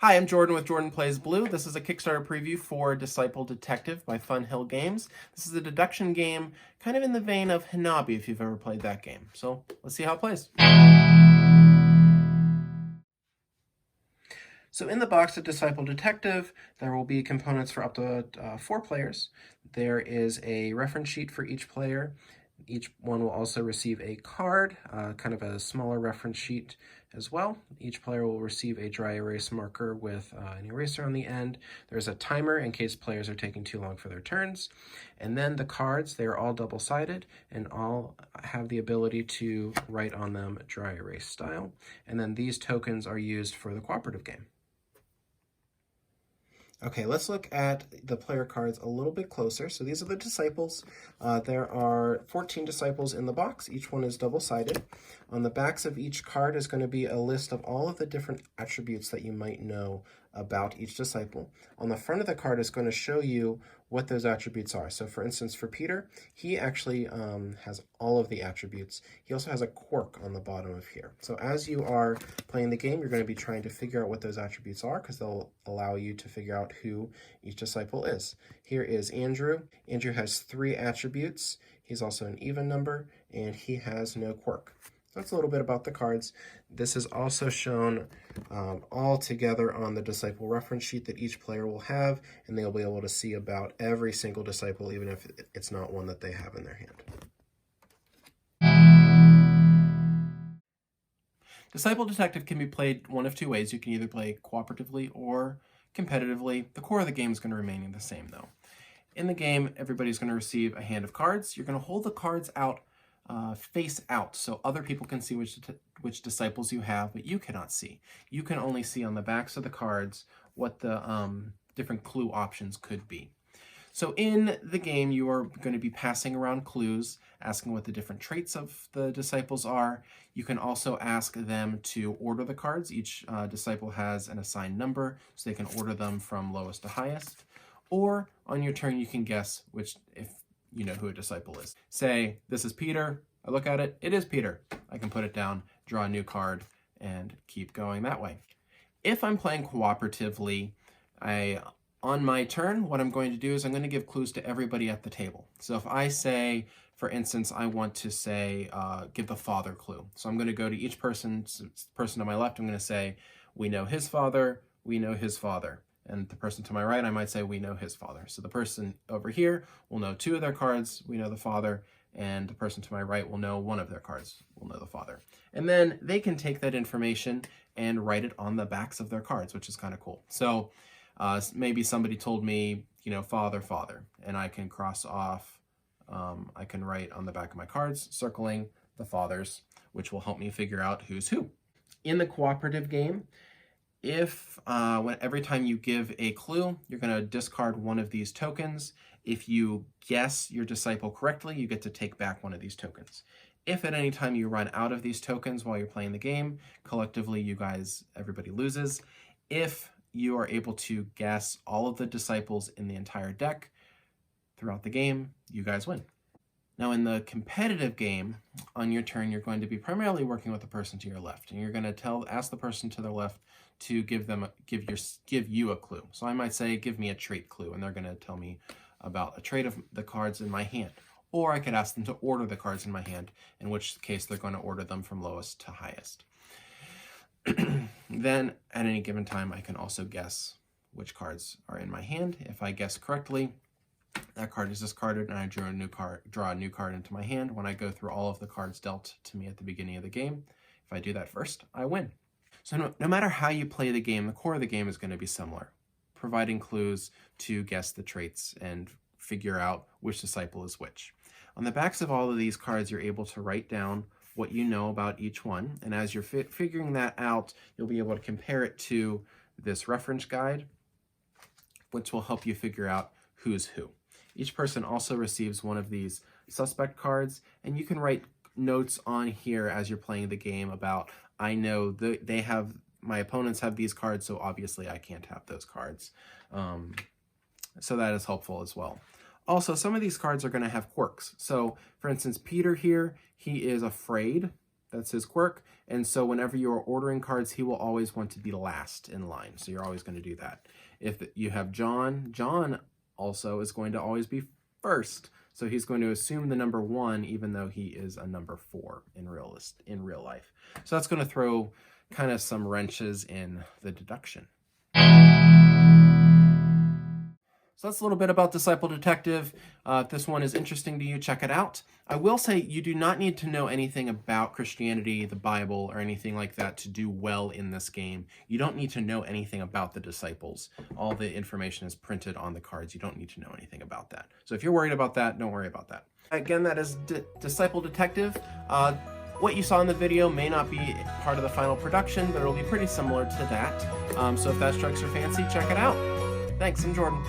Hi, I'm Jordan with Jordan Plays Blue. This is a Kickstarter preview for Disciple Detective by Fun Hill Games. This is a deduction game kind of in the vein of Hanabi if you've ever played that game. So let's see how it plays. So in the box of Disciple Detective, there will be components for up to 4 players. There is a reference sheet for each player. Each one will also receive a card, kind of a smaller reference sheet as well. Each player will receive a dry erase marker with an eraser on the end. There's a timer in case players are taking too long for their turns. And then the cards, they are all double-sided and all have the ability to write on them dry erase style. And then these tokens are used for the cooperative game. Okay, let's look at the player cards a little bit closer. So these are the disciples. There are 14 disciples in the box. Each one is double-sided. On the backs of each card is going to be a list of all of the different attributes that you might know about each disciple. On the front of the card is going to show you what those attributes are. So for instance, for Peter, he actually has all of the attributes. He also has a quirk on the bottom of here. So as you are playing the game, you're going to be trying to figure out what those attributes are because they'll allow you to figure out who each disciple is. Here is Andrew. Andrew has 3 attributes. He's also an even number, and he has no quirk. So that's a little bit about the cards. This is also shown all together on the disciple reference sheet that each player will have, and they'll be able to see about every single disciple, even if it's not one that they have in their hand. Disciple Detective can be played one of 2 ways. You can either play cooperatively or competitively. The core of the game is going to remain the same, though. In the game, everybody's going to receive a hand of cards. You're going to hold the cards out face out so other people can see which disciples you have, but you cannot see. You can only see on the backs of the cards what the different clue options could be. So in the game, you are going to be passing around clues, asking what the different traits of the disciples are. You can also ask them to order the cards. Each disciple has an assigned number, so they can order them from lowest to highest. Or on your turn, you can guess which, if you know who a disciple is. Say, this is Peter. I look at it. It is Peter. I can put it down, draw a new card, and keep going that way. If I'm playing cooperatively, on my turn, what I'm going to do is I'm going to give clues to everybody at the table. So if I say, for instance, I want to say, give the father clue. So I'm going to go to each person to my left, I'm going to say, we know his father, we know his father. And the person to my right, I might say, we know his father. So the person over here will know 2 of their cards, we know the father, and the person to my right will know 1 of their cards, will know the father. And then they can take that information and write it on the backs of their cards, which is kind of cool. So maybe somebody told me, father, father, and I can cross off, I can write on the back of my cards, circling the fathers, which will help me figure out who's who. In the cooperative game, if every time you give a clue, you're going to discard one of these tokens. If you guess your disciple correctly, you get to take back one of these tokens. If at any time you run out of these tokens while you're playing the game, collectively everybody loses. If you are able to guess all of the disciples in the entire deck throughout the game, you guys win. Now in the competitive game, on your turn, you're going to be primarily working with the person to your left, and you're going to ask the person to their left to give you a clue. So I might say, give me a trait clue, and they're going to tell me about a trait of the cards in my hand. Or I could ask them to order the cards in my hand, in which case they're going to order them from lowest to highest. Then at any given time, I can also guess which cards are in my hand. If I guess correctly, that card is discarded and I draw a new card into my hand when I go through all of the cards dealt to me at the beginning of the game. If I do that first, I win. So no matter how you play the game, the core of the game is going to be similar, providing clues to guess the traits and figure out which disciple is which. On the backs of all of these cards, you're able to write down what you know about each one, and as you're figuring that out, you'll be able to compare it to this reference guide, which will help you figure out who's who. Each person also receives one of these suspect cards, and you can write notes on here as you're playing the game about, I know my opponents have these cards, so obviously I can't have those cards. So that is helpful as well. Also, some of these cards are going to have quirks. So, for instance, Peter here, he is afraid. That's his quirk. And so whenever you're ordering cards, he will always want to be last in line. So you're always going to do that. If you have John, John also is going to always be first. So he's going to assume the number 1, even though he is a number 4 in real life. So that's going to throw kind of some wrenches in the deduction. So that's a little bit about Disciple Detective. If this one is interesting to you, check it out. I will say you do not need to know anything about Christianity, the Bible, or anything like that to do well in this game. You don't need to know anything about the disciples. All the information is printed on the cards. You don't need to know anything about that. So if you're worried about that, don't worry about that. Again, that is Disciple Detective. What you saw in the video may not be part of the final production, but it'll be pretty similar to that. So if that strikes your fancy, check it out. Thanks, I'm Jordan.